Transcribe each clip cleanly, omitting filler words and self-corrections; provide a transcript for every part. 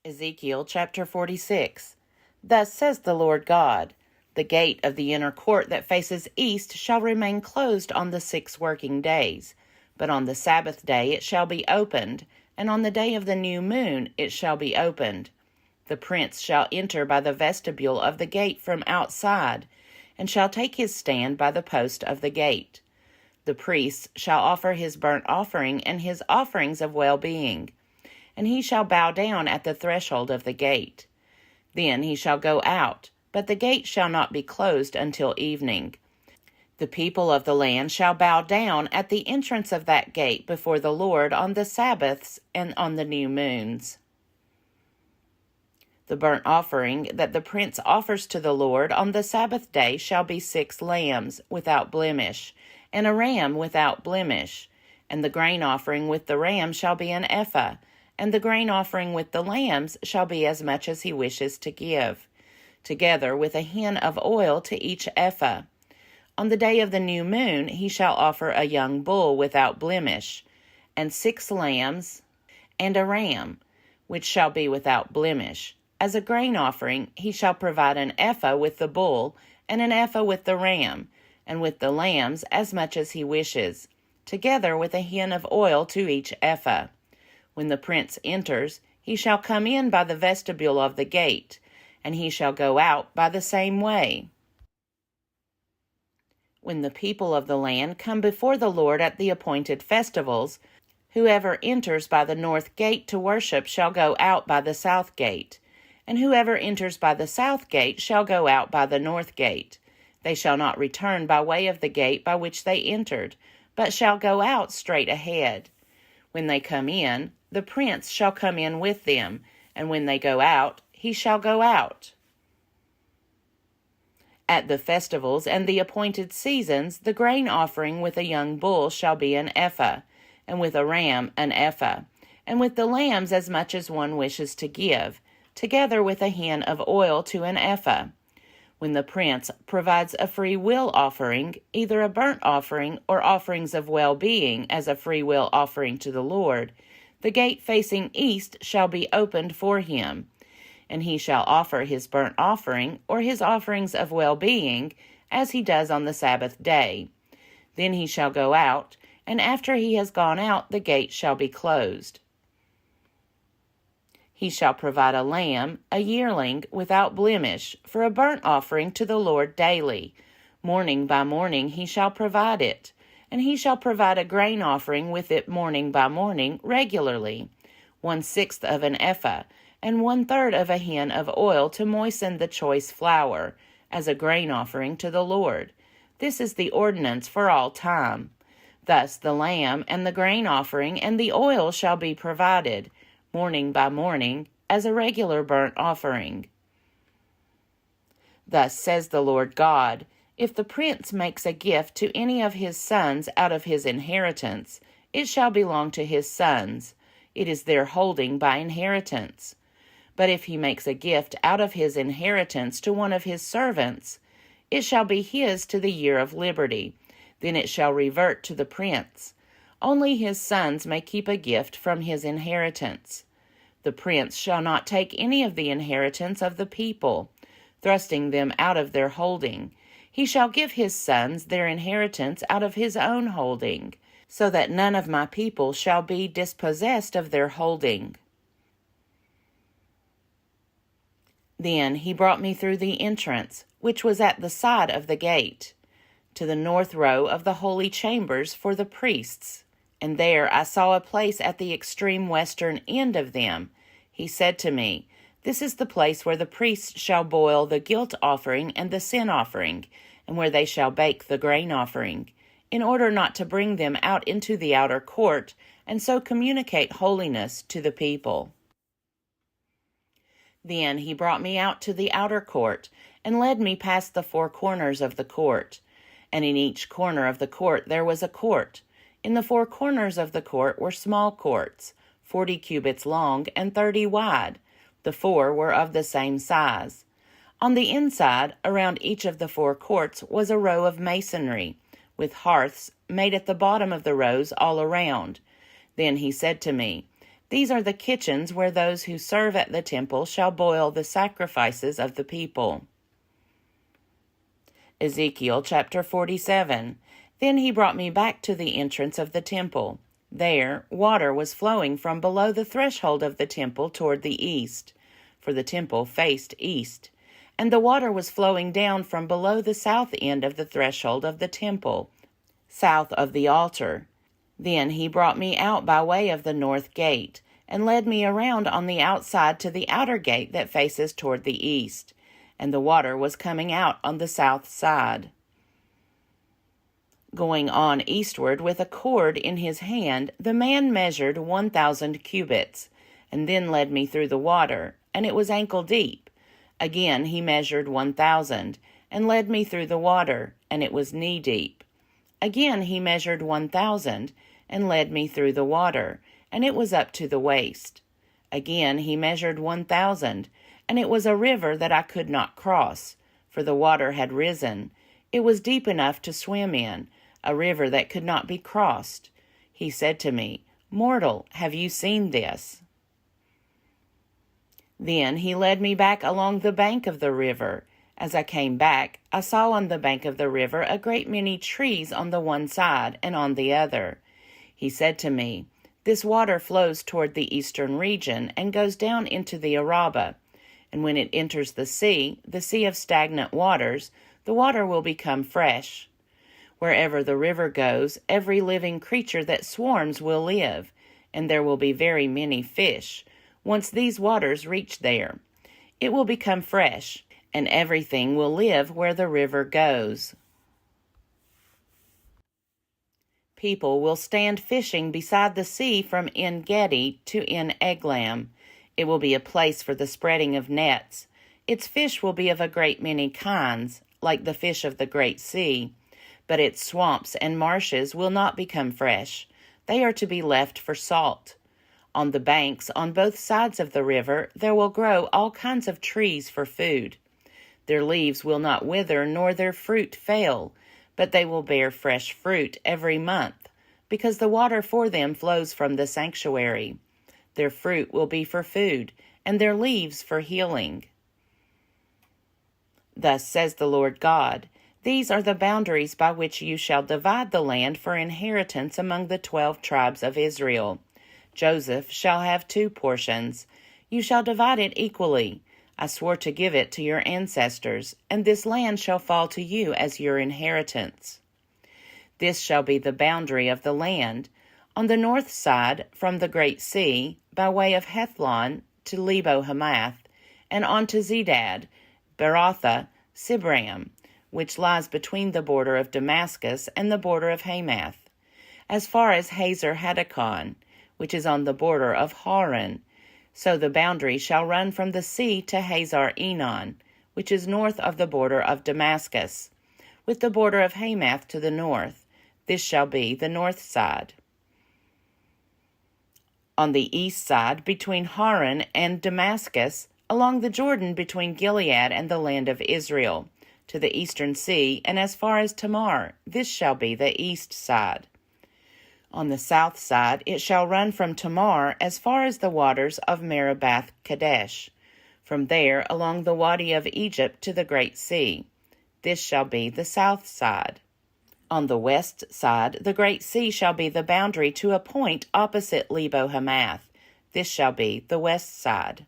Ezekiel chapter 46. Thus says the Lord God, the gate of the inner court that faces east shall remain closed on the 6 working days, but on the Sabbath day it shall be opened, and on the day of the new moon it shall be opened. The prince shall enter by the vestibule of the gate from outside, and shall take his stand by the post of the gate. The priest shall offer his burnt offering and his offerings of well-being, and he shall bow down at the threshold of the gate. Then he shall go out, but the gate shall not be closed until evening. The people of the land shall bow down at the entrance of that gate before the Lord on the Sabbaths and on the new moons. The burnt offering that the prince offers to the Lord on the Sabbath day shall be 6 lambs without blemish, and a ram without blemish. And the grain offering with the ram shall be an ephah, and the grain offering with the lambs shall be as much as he wishes to give, together with a hin of oil to each ephah. On the day of the new moon he shall offer a young bull without blemish, and 6 lambs, and a ram, which shall be without blemish. As a grain offering he shall provide an ephah with the bull, and an ephah with the ram, and with the lambs as much as he wishes, together with a hin of oil to each ephah. When the prince enters, he shall come in by the vestibule of the gate, and he shall go out by the same way. When the people of the land come before the Lord at the appointed festivals, whoever enters by the north gate to worship shall go out by the south gate, and whoever enters by the south gate shall go out by the north gate. They shall not return by way of the gate by which they entered, but shall go out straight ahead. When they come in, the prince shall come in with them, and when they go out, he shall go out. At the festivals and the appointed seasons, the grain offering with a young bull shall be an ephah, and with a ram an ephah, and with the lambs as much as one wishes to give, together with a hin of oil to an ephah. When the prince provides a free will offering, either a burnt offering or offerings of well-being as a free will offering to the Lord, the gate facing east shall be opened for him, and he shall offer his burnt offering or his offerings of well-being as he does on the Sabbath day. Then he shall go out, and after he has gone out, the gate shall be closed. He shall provide a lamb, a yearling, without blemish, for a burnt offering to the Lord daily. Morning by morning he shall provide it, and he shall provide a grain offering with it morning by morning regularly, 1/6 of an ephah, and 1/3 of a hin of oil to moisten the choice flour, as a grain offering to the Lord. This is the ordinance for all time. Thus the lamb and the grain offering and the oil shall be provided, morning by morning, as a regular burnt offering. Thus says the Lord God, if the prince makes a gift to any of his sons out of his inheritance, it shall belong to his sons. It is their holding by inheritance. But if he makes a gift out of his inheritance to one of his servants, it shall be his to the year of liberty. Then it shall revert to the prince. Only his sons may keep a gift from his inheritance. The prince shall not take any of the inheritance of the people, thrusting them out of their holding. He shall give his sons their inheritance out of his own holding, so that none of my people shall be dispossessed of their holding. Then he brought me through the entrance, which was at the side of the gate, to the north row of the holy chambers for the priests. And there I saw a place at the extreme western end of them. He said to me, this is the place where the priests shall boil the guilt offering and the sin offering, and where they shall bake the grain offering, in order not to bring them out into the outer court, and so communicate holiness to the people. Then he brought me out to the outer court, and led me past the 4 corners of the court. And in each corner of the court there was a court. In the 4 corners of the court were small courts, 40 cubits long and 30 wide. The 4 were of the same size. On the inside, around each of the 4 courts, was a row of masonry, with hearths made at the bottom of the rows all around. Then he said to me, These are the kitchens where those who serve at the temple shall boil the sacrifices of the people. Ezekiel chapter 47. Then he brought me back to the entrance of the temple. There, water was flowing from below the threshold of the temple toward the east, for the temple faced east, and the water was flowing down from below the south end of the threshold of the temple, south of the altar. Then he brought me out by way of the north gate, and led me around on the outside to the outer gate that faces toward the east, and the water was coming out on the south side. Going on eastward with a cord in his hand, the man measured 1,000 cubits, and then led me through the water, and it was ankle deep. Again he measured 1,000, and led me through the water, and it was knee deep. Again he measured 1,000, and led me through the water, and it was up to the waist. Again he measured 1,000, and it was a river that I could not cross, for the water had risen. It was deep enough to swim in, a river that could not be crossed. He said to me, "Mortal, have you seen this?" Then he led me back along the bank of the river. As I came back, I saw on the bank of the river a great many trees on the one side and on the other. He said to me, "This water flows toward the eastern region and goes down into the Arabah. And when it enters the sea of stagnant waters, the water will become fresh. Wherever the river goes, every living creature that swarms will live, and there will be very many fish. Once these waters reach there, it will become fresh, and everything will live where the river goes." People will stand fishing beside the sea from En Gedi to En Eglam. It will be a place for the spreading of nets. Its fish will be of a great many kinds, like the fish of the great sea. But its swamps and marshes will not become fresh. They are to be left for salt. On the banks on both sides of the river there will grow all kinds of trees for food. Their leaves will not wither nor their fruit fail, but they will bear fresh fruit every month, because the water for them flows from the sanctuary. Their fruit will be for food, and their leaves for healing. Thus says the Lord God, "These are the boundaries by which you shall divide the land for inheritance among the 12 tribes of Israel. Joseph shall have 2 portions. You shall divide it equally. I swore to give it to your ancestors, and this land shall fall to you as your inheritance. This shall be the boundary of the land. On the north side, from the great sea, by way of Hethlon to Lebo-Hamath, and on to Zedad, Beratha, Sibram, which lies between the border of Damascus and the border of Hamath, as far as Hazer Hadakon, which is on the border of Haran. So the boundary shall run from the sea to Hazar Enon, which is north of the border of Damascus, with the border of Hamath to the north. This shall be the north side. On the east side, between Haran and Damascus, along the Jordan between Gilead and the land of Israel, to the eastern sea, and as far as Tamar, this shall be the east side. On the south side it shall run from Tamar as far as the waters of Meribath Kadesh, from there along the Wadi of Egypt to the great sea. This shall be the south side. On the west side the great sea shall be the boundary to a point opposite Lebo-Hamath. This shall be the west side.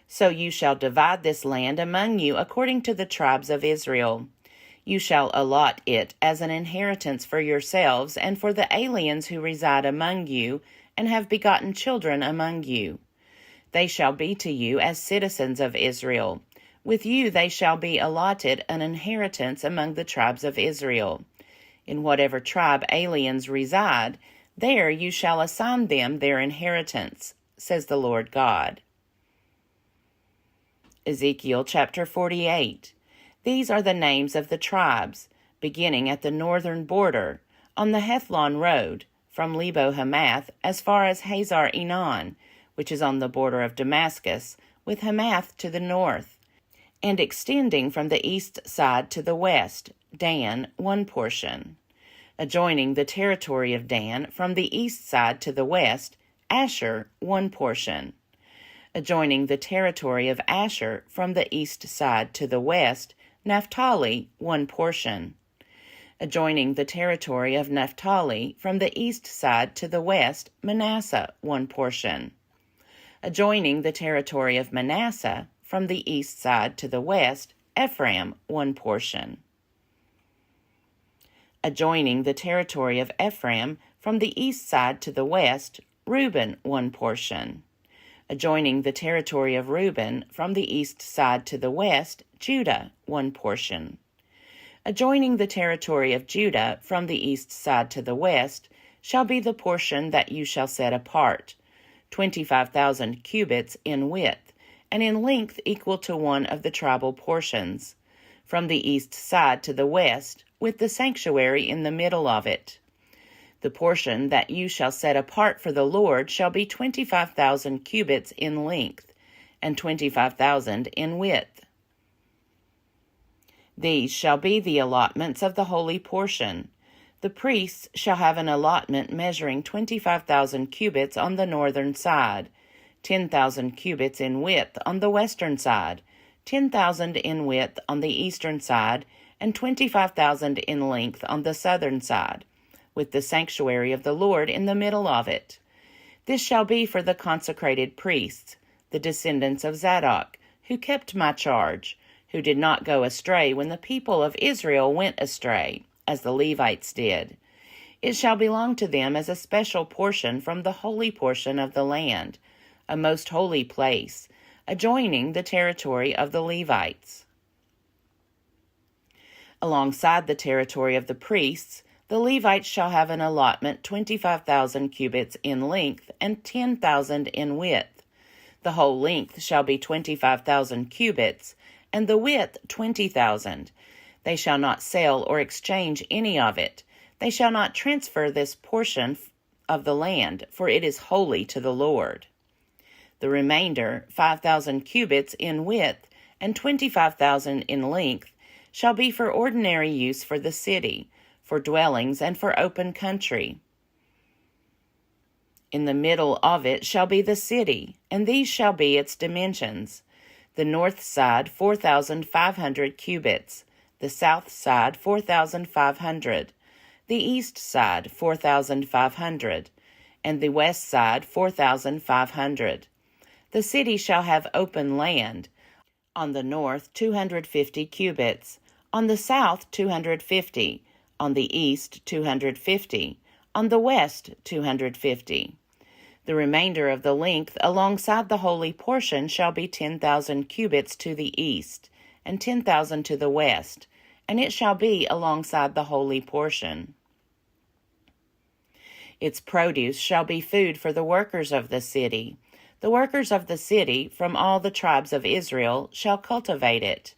So you shall divide this land among you according to the tribes of Israel. You shall allot it as an inheritance for yourselves and for the aliens who reside among you and have begotten children among you. They shall be to you as citizens of Israel. With you they shall be allotted an inheritance among the tribes of Israel. In whatever tribe aliens reside, there you shall assign them their inheritance, says the Lord God. Ezekiel chapter 48. These are the names of the tribes, beginning at the northern border, on the Hethlon road, from Lebo-Hamath as far as Hazar Enon, which is on the border of Damascus, with Hamath to the north, and extending from the east side to the west, Dan, 1 portion. Adjoining the territory of Dan from the east side to the west, Asher, one portion. Adjoining the territory of Asher from the east side to the west, Naphtali, one portion. Adjoining the territory of Naphtali from the east side to the west, Manasseh, one portion. Adjoining the territory of Manasseh from the east side to the west, Ephraim, one portion. Adjoining the territory of Ephraim from the east side to the west, Reuben, one portion. Adjoining the territory of Reuben from the east side to the west, Judah, one portion. Adjoining the territory of Judah from the east side to the west shall be the portion that you shall set apart, 25,000 cubits in width, and in length equal to one of the tribal portions, from the east side to the west, with the sanctuary in the middle of it. The portion that you shall set apart for the Lord shall be 25,000 cubits in length, and 25,000 in width. These shall be the allotments of the holy portion. The priests shall have an allotment measuring 25,000 cubits on the northern side, 10,000 cubits in width on the western side, 10,000 in width on the eastern side, and 25,000 in length on the southern side, with the sanctuary of the Lord in the middle of it. This shall be for the consecrated priests, the descendants of Zadok, who kept my charge, who did not go astray when the people of Israel went astray, as the Levites did. It shall belong to them as a special portion from the holy portion of the land, a most holy place, adjoining the territory of the Levites. Alongside the territory of the priests, the Levites shall have an allotment 25,000 cubits in length and 10,000 in width. The whole length shall be 25,000 cubits, and the width 20,000. They shall not sell or exchange any of it. They shall not transfer this portion of the land, for it is holy to the Lord. The remainder, 5,000 cubits in width and 25,000 in length, shall be for ordinary use for the city, for dwellings and for open country. In the middle of it shall be the city, and these shall be its dimensions. The north side 4,500 cubits, the south side 4,500, the east side 4,500, and the west side 4,500. The city shall have open land, on the north 250 cubits, on the south 250, on the east 250, on the west 250. The remainder of the length alongside the holy portion shall be 10,000 cubits to the east, and 10,000 to the west, and it shall be alongside the holy portion. Its produce shall be food for the workers of the city. The workers of the city from all the tribes of Israel shall cultivate it.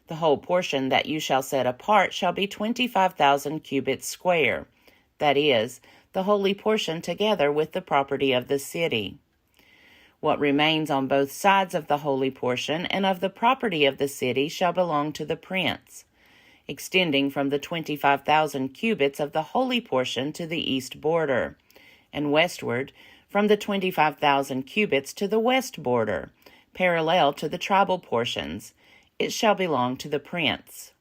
The whole portion that you shall set apart shall be 25,000 cubits square, that is, the holy portion together with the property of the city. What remains on both sides of the holy portion and of the property of the city shall belong to the prince, extending from the 25,000 cubits of the holy portion to the east border, and westward from the 25,000 cubits to the west border, parallel to the tribal portions. It shall belong to the prince.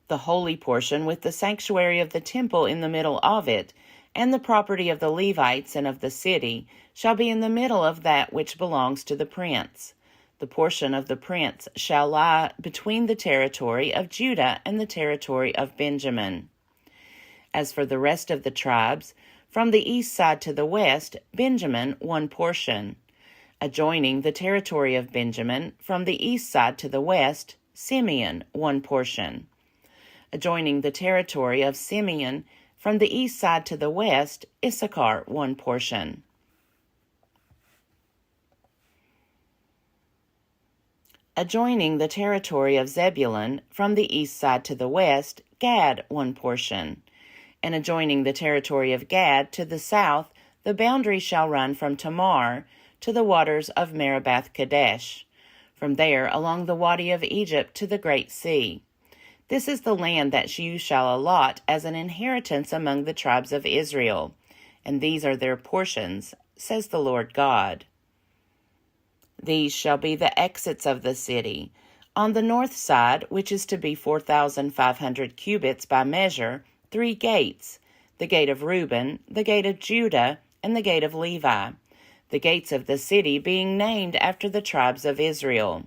The holy portion with the sanctuary of the temple in the middle of it, and the property of the Levites and of the city, shall be in the middle of that which belongs to the prince. The portion of the prince shall lie between the territory of Judah and the territory of Benjamin. As for the rest of the tribes, from the east side to the west, Benjamin one portion. Adjoining the territory of Benjamin, from the east side to the west, Simeon one portion. Adjoining the territory of Simeon, from the east side to the west, Issachar one portion. Adjoining the territory of Zebulun, from the east side to the west, Gad one portion. And adjoining the territory of Gad to the south, the boundary shall run from Tamar to the waters of Meribath Kadesh, from there along the Wadi of Egypt to the Great Sea. This is the land that you shall allot as an inheritance among the tribes of Israel, and these are their portions, says the Lord God. These shall be the exits of the city. On the north side, which is to be 4,500 cubits by measure, 3 gates, the gate of Reuben, the gate of Judah, and the gate of Levi, the gates of the city being named after the tribes of Israel.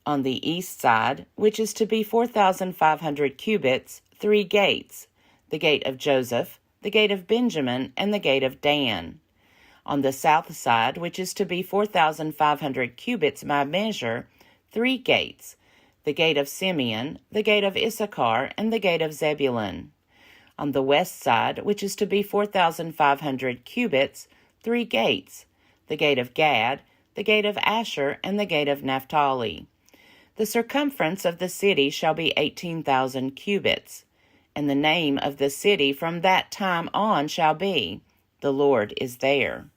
On the east side, which is to be 4,500 cubits, 3 gates, the gate of Joseph, the gate of Benjamin, and the gate of Dan. On the south side, which is to be 4,500 cubits by measure, 3 gates, the gate of Simeon, the gate of Issachar, and the gate of Zebulun. On the west side, which is to be 4,500 cubits, 3 gates, the gate of Gad, the gate of Asher, and the gate of Naphtali. The circumference of the city shall be 18,000 cubits, and the name of the city from that time on shall be, The Lord is there.